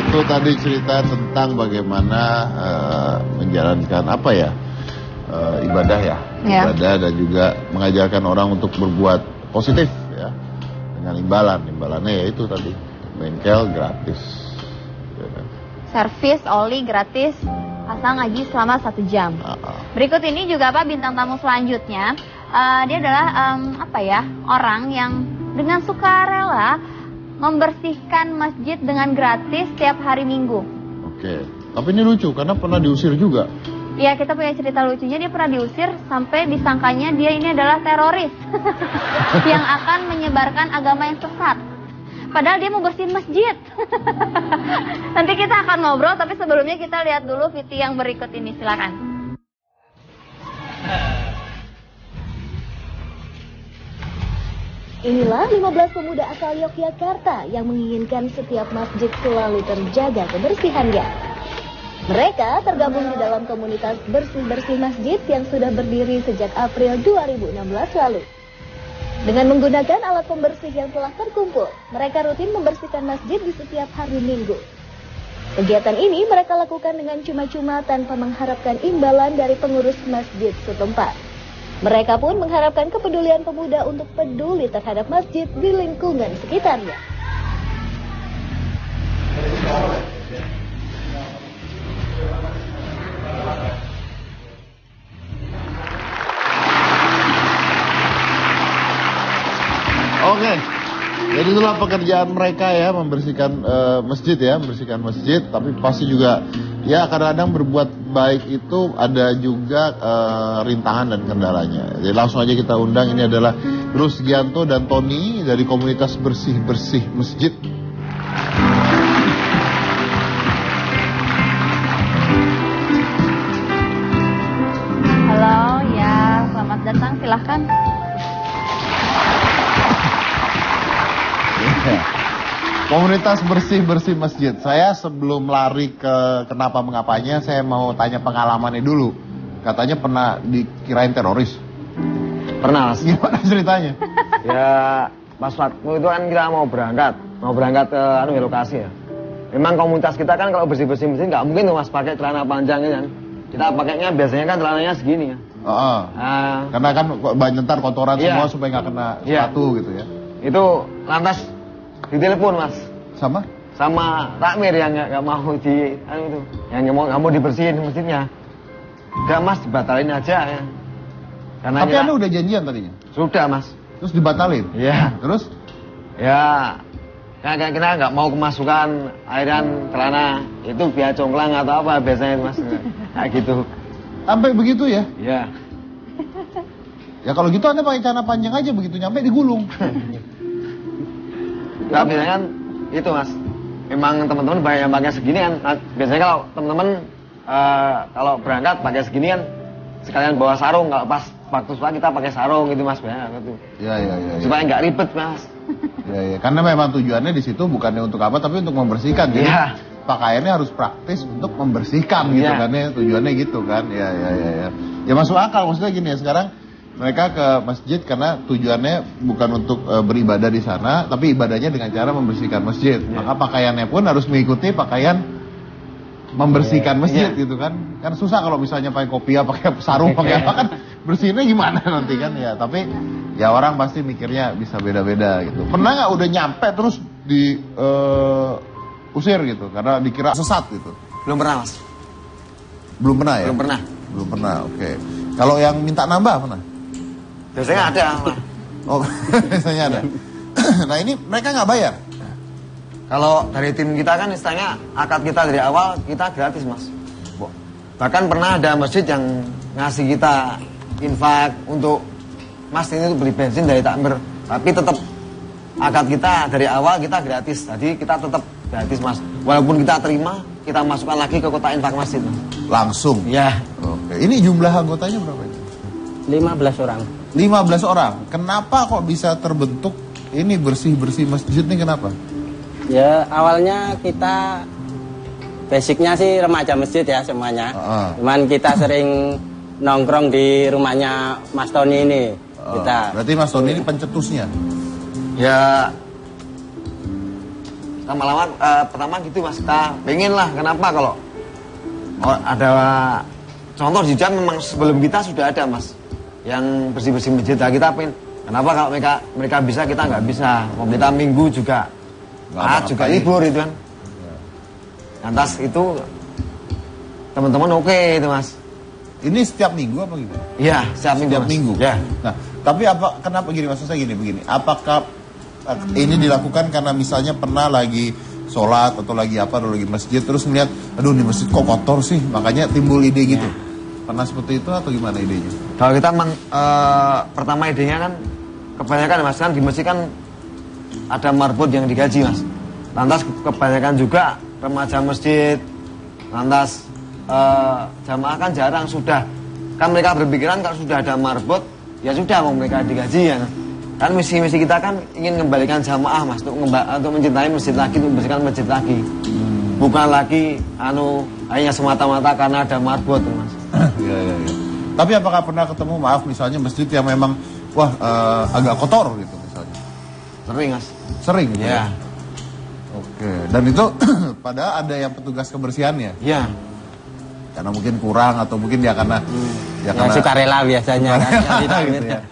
Itu tadi cerita tentang bagaimana menjalankan apa ya, ibadah ya, ibadah dan juga mengajarkan orang untuk berbuat positif ya, dengan imbalannya ya itu tadi, bengkel gratis, ya kan? Servis oli gratis, asal ngaji selama 1 jam. Berikut ini juga Pak bintang tamu selanjutnya, dia adalah orang yang dengan sukarela membersihkan masjid dengan gratis setiap hari Minggu. Oke, tapi ini lucu karena pernah diusir juga. Iya, kita punya cerita lucunya, dia pernah diusir sampai disangkanya dia ini adalah teroris yang akan menyebarkan agama yang sesat. Padahal dia mau bersihin masjid. Nanti kita akan ngobrol, tapi sebelumnya kita lihat dulu video yang berikut ini, silakan. Inilah 15 pemuda asal Yogyakarta yang menginginkan setiap masjid selalu terjaga kebersihannya. Mereka tergabung di dalam komunitas bersih-bersih masjid yang sudah berdiri sejak April 2016 lalu. Dengan menggunakan alat pembersih yang telah terkumpul, mereka rutin membersihkan masjid di setiap hari Minggu. Kegiatan ini mereka lakukan dengan cuma-cuma tanpa mengharapkan imbalan dari pengurus masjid setempat. Mereka pun mengharapkan kepedulian pemuda untuk peduli terhadap masjid di lingkungan sekitarnya. Oke, jadi itulah pekerjaan mereka ya, membersihkan masjid ya, membersihkan masjid. Tapi pasti juga ya kadang-kadang berbuat baik itu ada juga rintangan dan kendalanya. Jadi langsung aja kita undang, ini adalah Rusgianto dan Tony dari komunitas bersih-bersih masjid. Halo, ya selamat datang, silahkan. Komunitas bersih-bersih masjid. Saya sebelum lari ke kenapa mengapanya, saya mau tanya pengalamannya dulu. Katanya pernah dikirain teroris. Pernah, Mas. Gimana ceritanya? Ya, pas waktu itu kan kita mau berangkat ke lokasi ya. Memang komunitas kita kan kalau bersih-bersih masjid nggak mungkin tuh Mas pakai celana panjang kan. Kita pakainya biasanya kan celananya segini ya. Karena kan banyak ntar kotoran semua supaya nggak kena sepatu gitu ya. Itu lantas ditelepon Mas sama Takmir yang nggak mau yang nggak mau dibersihin masjidnya. Udah Mas, dibatalin aja ya. Karena tapi Anda udah janjian tadinya? Sudah Mas. Terus dibatalin? Iya. Terus? Ya kita nggak mau kemasukan airan celana itu biar congklang atau apa biasanya Mas. Kayak gitu. Sampai begitu ya? Iya. Ya kalau gitu Anda pakai celana panjang aja, begitu nyampe digulung. Nah, biasanya kan itu Mas, memang teman-teman banyak yang pakai segini kan. Nah, biasanya kalau teman-teman kalau berangkat pakai segini kan sekalian bawa sarung, kalau pas waktu sholat kita pakai sarung gitu Mas, banyak gitu. Iya. Supaya nggak ribet Mas. Iya. Karena memang tujuannya di situ bukannya untuk apa, tapi untuk membersihkan. Jadi pakaiannya harus praktis untuk membersihkan gitu kan ya, tujuannya gitu kan. Iya. Ya masuk akal, maksudnya gini ya, sekarang mereka ke masjid karena tujuannya bukan untuk beribadah di sana, tapi ibadahnya dengan cara membersihkan masjid. Maka pakaiannya pun harus mengikuti pakaian membersihkan masjid gitu kan. Kan susah kalau misalnya pakai kopiah, pakai sarung, pakai apa kan, bersihinnya gimana nanti kan ya. Tapi ya orang pasti mikirnya bisa beda-beda gitu. Pernah nggak udah nyampe terus di usir gitu karena dikira sesat gitu? Belum pernah Mas. Belum pernah ya? Belum pernah, oke. Kalau yang minta nambah pernah? Biasanya ada. Oh, biasanya ada. Nah ini mereka nggak bayar? Kalau dari tim kita kan istilahnya akad kita dari awal kita gratis Mas. Bahkan pernah ada masjid yang ngasih kita infak untuk Mas ini beli bensin dari takmir, tapi tetap akad kita dari awal kita gratis. Jadi kita tetap gratis Mas. Walaupun kita terima, kita masukkan lagi ke kotak infak masjid Mas. Langsung? Ya. Oke. Ini jumlah anggotanya berapa itu? 15 orang. 15 orang. Kenapa kok bisa terbentuk ini bersih-bersih masjid nih, kenapa? Ya awalnya kita basicnya sih remaja masjid ya semuanya. Cuman kita sering nongkrong di rumahnya Mas Tony ini. Kita. Berarti Mas Tony ini pencetusnya? Ya lama-lama pertama gitu mas, kita pengen lah, kenapa kalau ada contoh di jam memang sebelum kita sudah ada mas yang bersih-bersih masjid. Nah, kita pengen kenapa kalau mereka bisa kita nggak bisa. Kita minggu juga juga libur itu kan. Lantas itu teman-teman oke itu mas. Ini setiap minggu apa gimana? Iya, setiap minggu. Ya. Nah, tapi kenapa gini, maksud saya begini. Apakah ini dilakukan karena misalnya pernah lagi sholat atau lagi masjid terus ngeliat, aduh ini masjid kok kotor sih, makanya timbul ide gitu. Pernah seperti itu atau gimana idenya? Kalau kita pertama idenya kan kebanyakan mas kan di masjid kan ada marbot yang digaji mas. Lantas kebanyakan juga remaja masjid, lantas jamaah kan jarang sudah. Kan mereka berpikiran kalau sudah ada marbot, ya sudah mau mereka digaji ya. Kan misi-misi kita kan ingin mengembalikan jamaah mas, untuk mencintai masjid lagi, untuk membersihkan masjid lagi. Bukan lagi hanya semata-mata karena ada marbot mas. Iya. Tapi apakah pernah ketemu, maaf misalnya masjid yang memang agak kotor gitu misalnya? Sering mas. Sering gitu ya? Oke. Dan itu padahal ada yang petugas kebersihannya? Iya. Karena mungkin kurang atau mungkin dia karena sukarela biasanya kan. Gitu ya.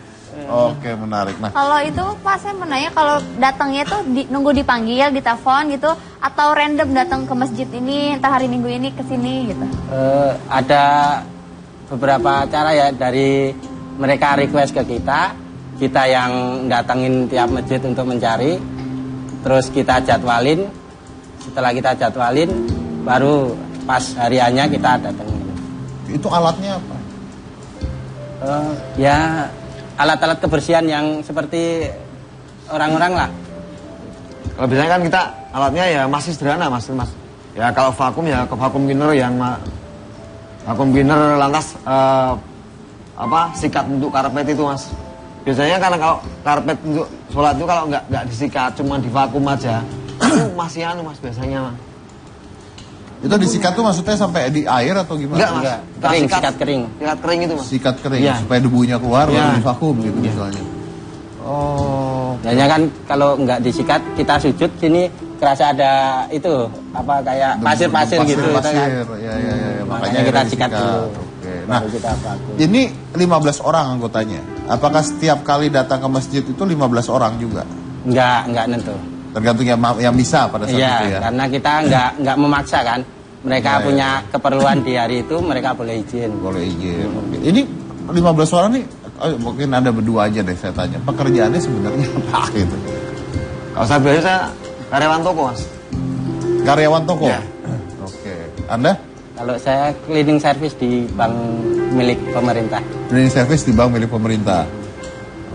Oke, menarik. Nah, kalau itu Pak saya menanya kalau datangnya tuh nunggu dipanggil, ditelepon gitu, atau random datang ke masjid ini entah hari Minggu ini ke sini gitu? Ada beberapa cara ya, dari mereka request ke kita yang datangin tiap masjid untuk mencari, terus kita jadwalin. Setelah kita jadwalin, baru pas hariannya kita datangin. Itu alatnya apa? Ya alat-alat kebersihan yang seperti orang-orang lah. Kalau biasanya kan kita alatnya ya masih sederhana mas. Ya kalau vakum ya ke vakum cleaner yang vakum cleaner, lantas sikat untuk karpet itu mas. Biasanya karena kalau karpet untuk sholat itu kalau nggak disikat, cuma di vakum aja, itu masih mas biasanya mas. Itu disikat tuh maksudnya sampai di air atau gimana? Enggak mas. Kering, sikat kering. Sikat kering itu mas. Sikat kering ya, supaya debunya keluar baru divakum gitu misalnya. Biasanya kan kalau nggak disikat kita sujud sini kerasa ada itu kayak pasir-pasir gitu. Pasir. Ya. Makanya kita sikat dulu. Oke. Nah, ini 15 orang anggotanya. Apakah setiap kali datang ke masjid itu 15 orang juga? Enggak nentu. Tergantung yang bisa pada saat itu ya. Karena kita nggak memaksa kan. Mereka punya keperluan di hari itu, mereka boleh izin. Boleh izin. Oke. Ini 15 orang nih, mungkin Anda berdua aja deh saya tanya. Pekerjaannya sebenarnya apa gitu? Kalau saya biasa karyawan toko mas. Karyawan toko? Ya. Oke. Anda? Kalau saya cleaning service di bank milik pemerintah. Cleaning service di bank milik pemerintah.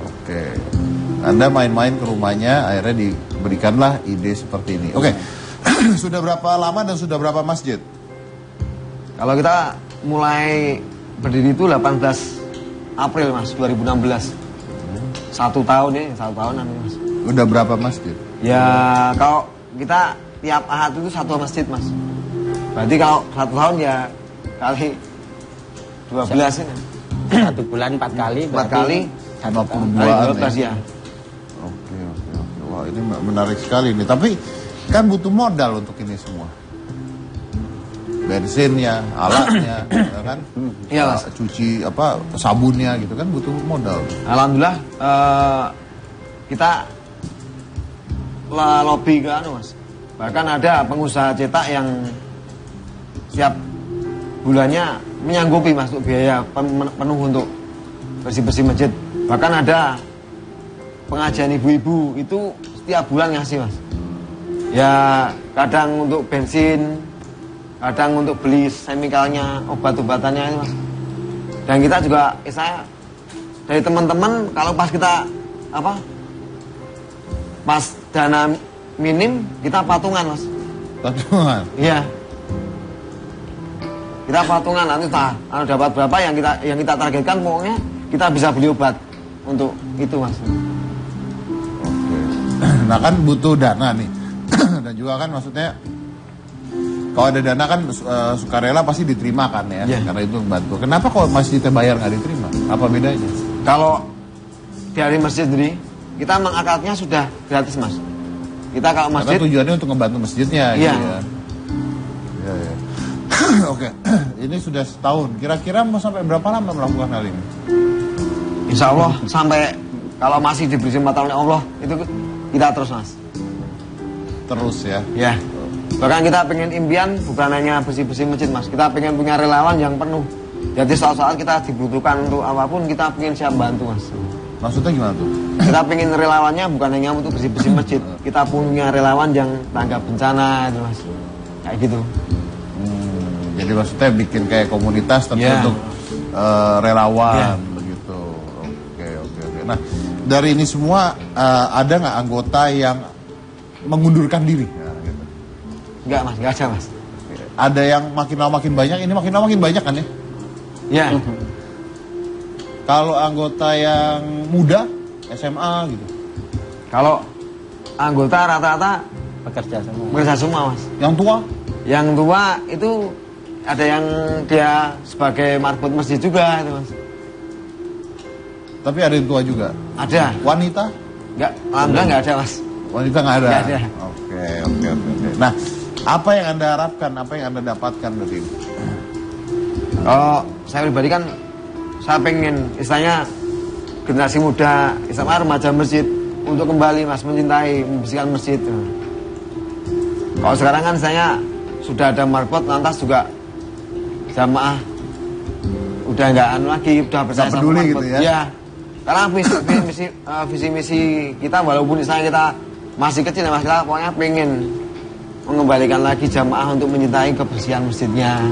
Oke. Anda main-main ke rumahnya, akhirnya diberikanlah ide seperti ini. Oke. Sudah berapa lama dan sudah berapa masjid? Kalau kita mulai berdiri itu 18 April mas, 2016. 1 tahun tahunan mas. Udah berapa masjid? Ya kalau kita tiap ahad itu 1 masjid mas. Berarti kalau 1 tahun ya kali 12 ini. 1 bulan 4 kali. 4 kali 52 ya. Oke. Wah ini menarik sekali nih. Tapi kan butuh modal untuk ini semua. Bensinnya, alatnya, ya kan? Iya mas. Cuci sabunnya gitu kan butuh modal. Alhamdulillah kita lobby ke mas. Bahkan ada pengusaha cetak yang setiap bulannya menyanggupi mas untuk biaya penuh untuk bersih-bersih masjid. Bahkan ada pengajian ibu-ibu itu setiap bulan ngasih mas. Ya kadang untuk bensin, kadang untuk beli chemicalnya, obat-obatannya ini mas. Dan kita juga, saya dari teman-teman kalau pas kita pas dana minim kita patungan mas. Patungan? Iya. Kita patungan nanti dapat berapa yang kita targetkan, pokoknya kita bisa beli obat untuk itu mas. Oke. Nah kan butuh dana nih. Dan juga kan maksudnya kalau ada dana kan sukarela pasti diterima kan ya, karena itu membantu. Kenapa kalau masjidnya bayar nggak diterima? Apa bedanya? Kalau dari masjid sendiri kita mengakadnya sudah gratis mas. Kita kalau masjid... Karena tujuannya untuk ngebantu masjidnya. Iya. Gitu ya. Ya, ya. Oke, ini sudah setahun. Kira-kira mau sampai berapa lama melakukan hal ini? Insya Allah sampai kalau masih diberi kesempatan oleh Allah itu kita terus mas. Terus ya? Ya. Bahkan kita pengen impian bukan hanya bersih-bersih masjid mas. Kita pengen punya relawan yang penuh. Jadi saat-saat kita dibutuhkan untuk apapun kita pengen siap bantu mas. Maksudnya gimana tuh? Kita pengen relawannya bukan hanya untuk bersih-bersih masjid. Kita punya relawan yang tanggap bencana itu mas. Kayak gitu. Jadi maksudnya bikin kayak komunitas tapi untuk relawan begitu. Oke. Nah dari ini semua ada nggak anggota yang mengundurkan diri? Nah, gitu. Enggak mas, enggak ada mas. Ada yang makin lama makin banyak. Ini makin lama makin banyak kan ya? Ya. Kalau anggota yang muda SMA gitu. Kalau anggota rata-rata bekerja semua mas. Yang tua? Yang tua itu ada yang dia sebagai marbot masjid juga itu mas. Tapi ada yang tua juga? Ada. Wanita? Enggak, alhamdulillah enggak ada mas. Wanita nggak ada? Nggak ada. Oke. Nah, apa yang Anda harapkan, apa yang Anda dapatkan dari ini? Oh, saya pribadi kan saya pengen istilahnya generasi muda, istilahnya remaja masjid untuk kembali mas mencintai, membersihkan masjid. Kalau sekarang kan saya sudah ada marbot, lantas juga jamaah udah nggak lagi, udah percaya sama peduli marbot. gitu ya? Ya, karena visi misi kita walaupun misalnya kita masih kecil mas, kita pokoknya pengen mengembalikan lagi jamaah untuk mencintai kebersihan masjidnya.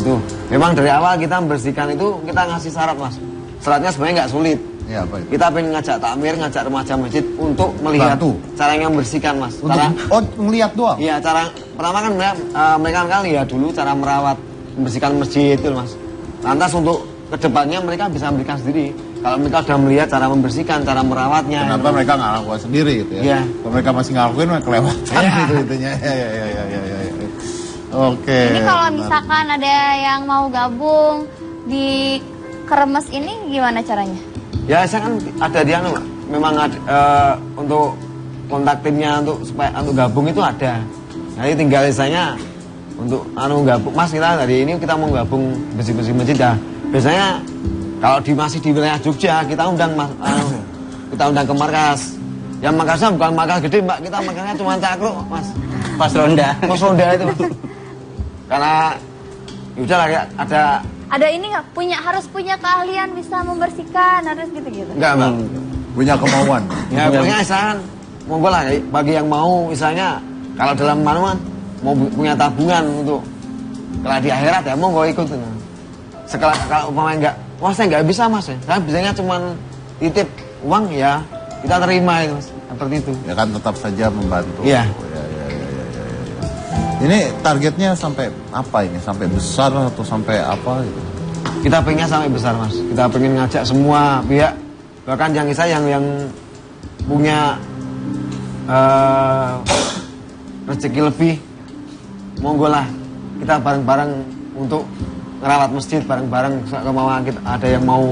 Itu memang dari awal kita membersihkan itu kita ngasih syarat mas. Syaratnya sebenarnya nggak sulit. Ya, apa itu? Kita pengen ngajak takmir, ngajak remaja masjid untuk melihat caranya membersihkan mas. Ngelihat doang? Iya, cara pertama kan mereka kan lihat dulu cara merawat, membersihkan masjid itu mas. Lantas untuk kedepannya mereka bisa memberikan sendiri. Kalau mereka sudah melihat cara membersihkan, cara merawatnya. Kenapa mereka nggak lakukan sendiri gitu ya? Iya. Kalau mereka masih ngelakuin, mereka kelewatan gitu itunya. Ya. Oke. Ini kalau misalkan ada yang mau gabung di Keremes ini gimana caranya? Ya saya kan ada dia memang ada, untuk kontak timnya untuk gabung itu ada. Jadi tinggal misalnya untuk gabung mas kita dari ini kita mau gabung bersih-bersih masjid ya. Biasanya kalau masih di wilayah Jogja kita undang mas, kita undang ke markas. Yang markasnya bukan markas gede mbak, kita markasnya cuma cakruk mas. Pos ronda itu mas. Karena udah lah ya, ada ini nggak harus punya keahlian bisa membersihkan harus gitu-gitu. Enggak mbak. Punya kemauan. Ya pokoknya misalkan monggo lah bagi yang mau misalnya kalau dalam manuan mau punya tabungan untuk kalau di akhirat ya monggo ikut. Kalau umpamanya enggak, wah saya nggak bisa mas, saya bisanya cuma titip uang ya kita terima itu mas, seperti itu. Ya kan tetap saja membantu. Iya. Ya. Ini targetnya sampai apa ini? Sampai besar atau sampai apa gitu? Kita pengen sampai besar mas. Kita pengen ngajak semua pihak, bahkan yang punya rezeki lebih, monggo lah kita bareng-bareng untuk ngerawat masjid bareng-bareng. Kemauan kita ada yang mau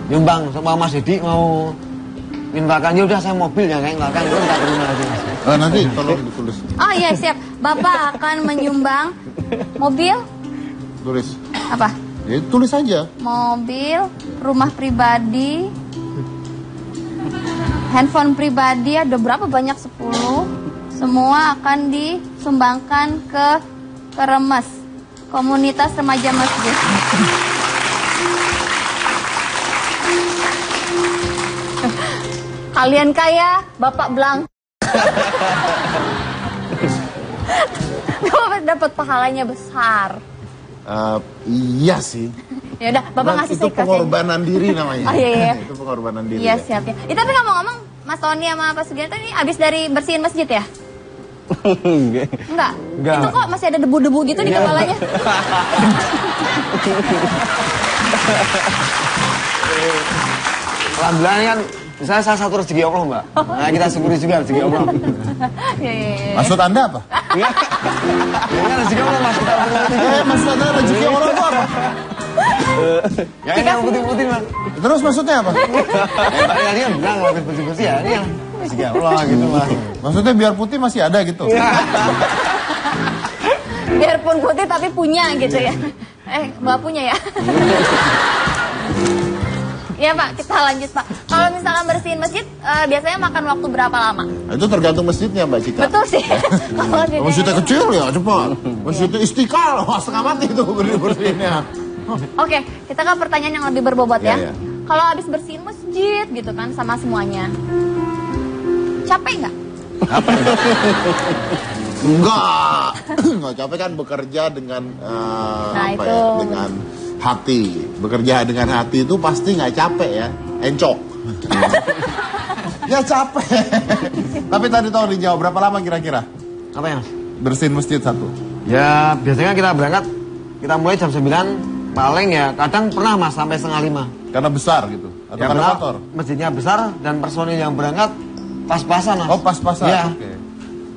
nyumbang sama Mas Dedi mau mintakan, ya udah saya mobil ya kayak nggak itu nggak terima aja mas. Nanti tolong ditulis. Oh iya siap. Bapak akan menyumbang mobil. Tulis. Apa? Ya tulis aja. Mobil, rumah pribadi, handphone pribadi ada berapa banyak 10. Semua akan disumbangkan ke Keremes, komunitas remaja masjid. Kalian kaya, Bapak belang. Bapak dapat pahalanya besar. Iya sih. Ya udah, Bapak ngasih itu pengorbanan diri namanya. Oh iya. Itu pengorbanan diri. Iya siap ya. Tapi ngomong-ngomong, Mas Tony sama Pak Sugianto ini abis dari bersihin masjid ya? Enggak. Itu kok masih ada debu-debu gitu di kepalanya? Alhamdulillah kan, misalnya salah satu rezeki Allah mbak. Nah kita syukuri juga rezeki Allah. Iya. Maksud Anda apa? Ini rezeki Allah mas. Maksud Anda rezeki Allah itu apa? Ya ini yang putih-putih mas. Terus maksudnya apa? Ya dia bilang habis bersih-bersih ya, ini yang ya Allah gitu mas. Maksudnya biar putih masih ada gitu? Biarpun putih tapi punya gitu ya. Mbak punya ya? Iya Pak, kita lanjut Pak. Kalau misalkan bersihin masjid, biasanya makan waktu berapa lama? Itu tergantung masjidnya Mbak Cika. Betul sih. Kalau masjidnya kecil ya cepat. Masjidnya Istiqlal, setengah mati itu bersihinnya. Oke, kita kan pertanyaan yang lebih berbobot ya. Ya. Kalau habis bersihin masjid gitu kan sama semuanya, capek nggak? Enggak capek kan bekerja dengan dengan hati. Bekerja dengan hati itu pasti nggak capek ya, encok. Ya capek. Tapi tadi tahu dijawab berapa lama kira-kira? Apa ya mas? Bersihin masjid satu. Ya biasanya kita berangkat, kita mulai jam 9 paling ya kadang pernah mas sampai setengah 5. Karena besar gitu? Atau Ya karena kotor? Masjidnya besar dan personil yang berangkat pas-pasan mas. Oh pas-pasan? Ya. Oke.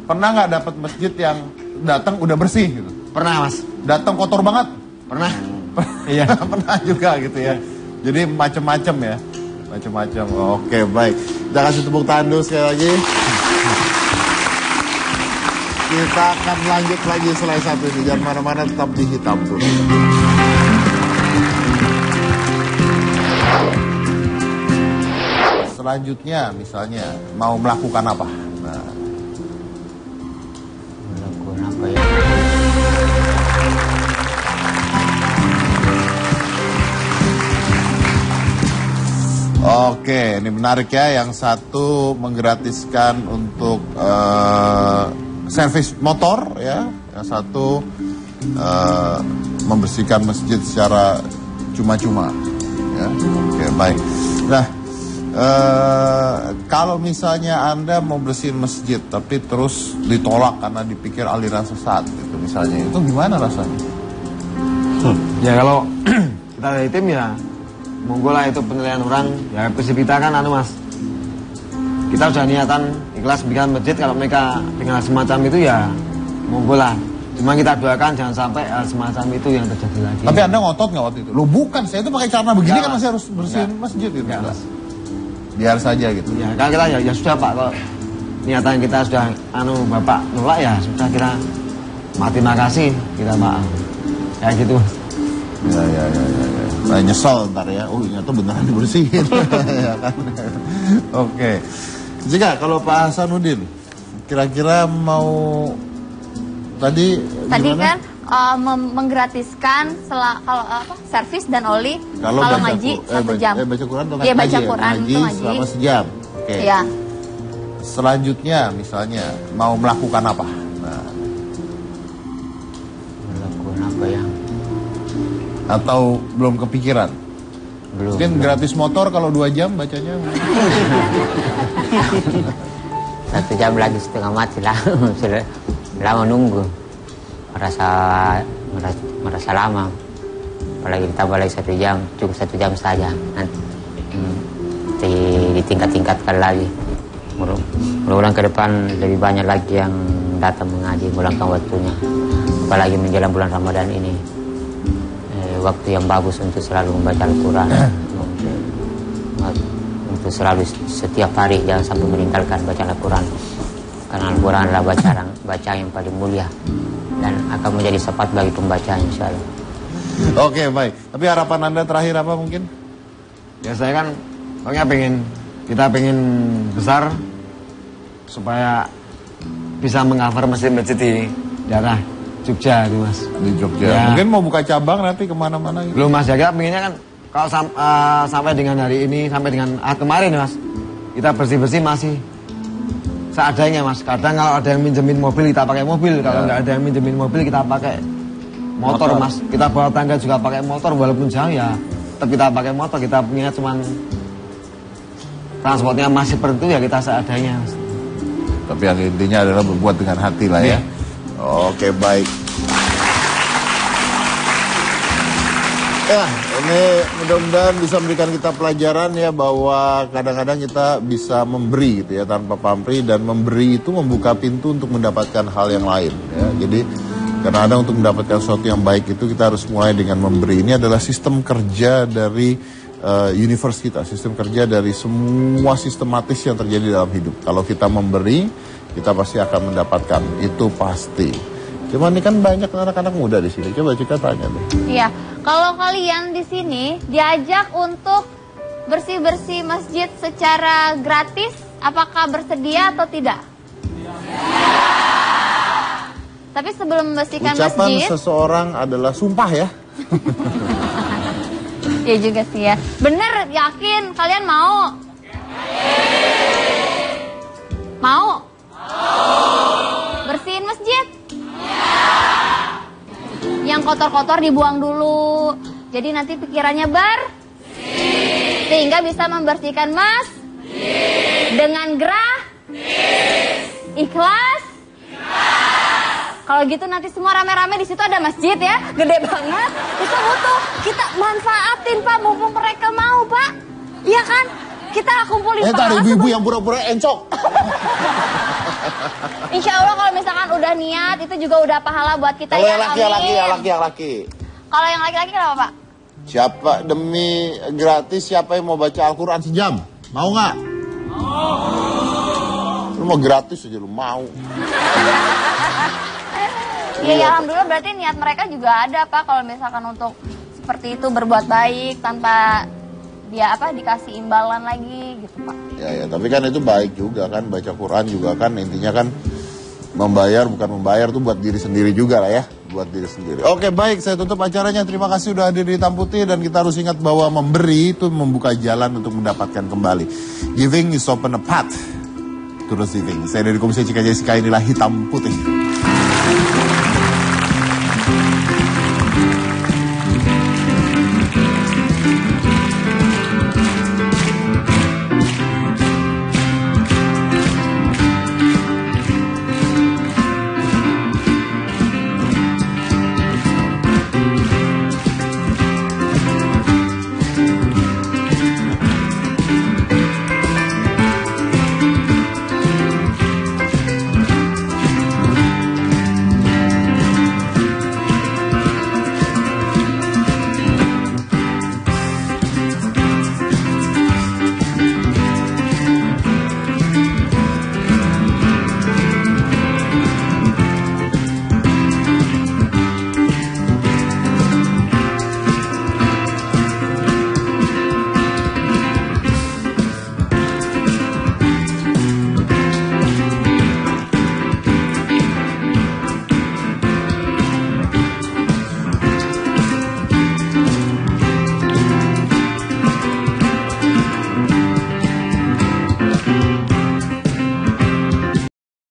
Pernah nggak dapat masjid yang datang udah bersih gitu? Pernah mas. Datang kotor banget? Pernah. Iya. Pernah juga gitu ya. Jadi macem-macem ya? Macem-macem. Oke baik. Kita kasih tepuk tangan dulu sekali lagi. Kita akan lanjut lagi setelah satu ini. Jangan mana-mana, tetap di Hitam Putih. Selanjutnya misalnya mau melakukan apa? Nah. Melakukan apa ya? Oke, ini menarik ya. Yang satu menggratiskan untuk servis motor ya. Yang satu membersihkan masjid secara cuma-cuma. Ya. Oke, baik. Nah, kalau misalnya Anda mau bersihin masjid tapi terus ditolak karena dipikir aliran sesat gitu misalnya, itu gimana rasanya? Ya kalau kita dari tim ya monggo lah, itu penilaian orang. Ya prinsip kita kan mas, kita sudah niatan ikhlas bikin masjid, kalau mereka dengan semacam itu ya monggo lah. Cuma kita doakan jangan sampai semacam itu yang terjadi lagi. Tapi Anda ngotot nggak waktu itu? Loh bukan, saya itu pakai cara begini kan masih harus bersihin masjid gitu. Mas. Biar saja gitu. Ya kan kita ya sudah Pak, kalau niatan kita sudah Bapak nolak ya sudah, kita terima kasih, kita maaf. Kayak gitu. Ya. Nah, nyesel ntar ya. Oh ternyata beneran dibersihin. Ya kan? Oke. Jika kalau Pak Hasanuddin kira-kira mau tadi gimana? Kan menggratiskan kalau servis dan oli kalau ngaji 1 jam. Baca Quran atau ngaji? Iya baca Quran ngaji selama sejam. Oke. Iya. Selanjutnya misalnya mau melakukan apa? Nah. Melakukan apa ya? Atau belum kepikiran? Belum. Mungkin gratis motor kalau 2 jam bacanya. 1 jam lagi setengah mati lah. Sudah lama nunggu. Merasa lama. Apalagi ditambah lagi 1 jam, cukup 1 jam saja. Nanti ditingkat-tingkatkan lagi. Mudah-mudahan ke depan lebih banyak lagi yang datang mengaji, meluangkan waktunya. Apalagi menjelang bulan Ramadan ini. Waktu yang bagus untuk selalu membaca Al-Quran. Untuk selalu setiap hari jangan sampai meninggalkan baca Al-Quran. Karena Al-Quran adalah bacaan yang paling mulia dan akan menjadi syafaat bagi pembacaan insyaallah. Oke baik. Tapi harapan Anda terakhir apa mungkin? Ya saya kan pokoknya kita pengen besar supaya bisa mengcover masjid-masjid di daerah Jogja itu mas. Di Jogja. Ya. Mungkin mau buka cabang nanti kemana-mana gitu. Belum mas, ya kita pengennya kan kalau sampai dengan hari ini, sampai dengan kemarin mas, kita bersih-bersih masih seadanya mas. Kadang kalau ada yang minjemin mobil kita pakai mobil, kalau nggak ada yang minjemin mobil kita pakai motor mas. Kita bawa tangga juga pakai motor, walaupun jauh ya tetap kita pakai motor. Kita punya cuman transportnya masih perlu ya kita seadanya mas. Tapi yang intinya adalah berbuat dengan hati lah ya. Oke baik. Ya, ini mudah-mudahan bisa memberikan kita pelajaran ya bahwa kadang-kadang kita bisa memberi gitu ya tanpa pamrih, dan memberi itu membuka pintu untuk mendapatkan hal yang lain ya. Jadi Karena ada untuk mendapatkan sesuatu yang baik itu kita harus mulai dengan memberi. Ini adalah sistem kerja dari universe kita, sistem kerja dari semua sistematis yang terjadi dalam hidup. Kalau kita memberi, kita pasti akan mendapatkan, itu pasti. Cuma ini kan banyak anak-anak muda di sini. Coba Cika tanya deh. Iya, kalau kalian di sini diajak untuk bersih-bersih masjid secara gratis, apakah bersedia atau tidak? Tapi sebelum membersihkan ucapan masjid, seseorang adalah sumpah ya. ya juga sih ya. Bener, yakin kalian mau? Mau? Bersihin masjid? Yang kotor-kotor dibuang dulu. Jadi nanti pikirannya sehingga bisa membersihkan dengan gerah, ikhlas. Kalau gitu nanti semua rame-rame di situ ada masjid ya, gede banget. Itu butuh kita manfaatin Pak, mumpung mereka mau Pak. Iya kan? Kita kumpulin pahala. Ibu-ibu yang pura-pura encok. Insya Allah kalau misalkan udah niat itu juga udah pahala buat kita. Kalau yang laki. Kalau yang laki-laki kenapa Pak? Siapa demi gratis siapa yang mau baca Al-Quran sejam? Mau nggak? Lu mau gratis aja lu mau. Ya alhamdulillah berarti niat mereka juga ada Pak. Kalau misalkan untuk seperti itu berbuat baik tanpa dia dikasih imbalan lagi gitu Pak. Ya tapi kan itu baik juga kan, baca Quran juga kan intinya kan membayar bukan membayar tuh buat diri sendiri juga lah ya, buat diri sendiri. Oke baik, saya tutup acaranya. Terima kasih sudah hadir di Hitam Putih dan kita harus ingat bahwa memberi itu membuka jalan untuk mendapatkan kembali. Giving is open a path to receiving. Saya dari Komisi Cika Jessica, inilah Hitam Putih.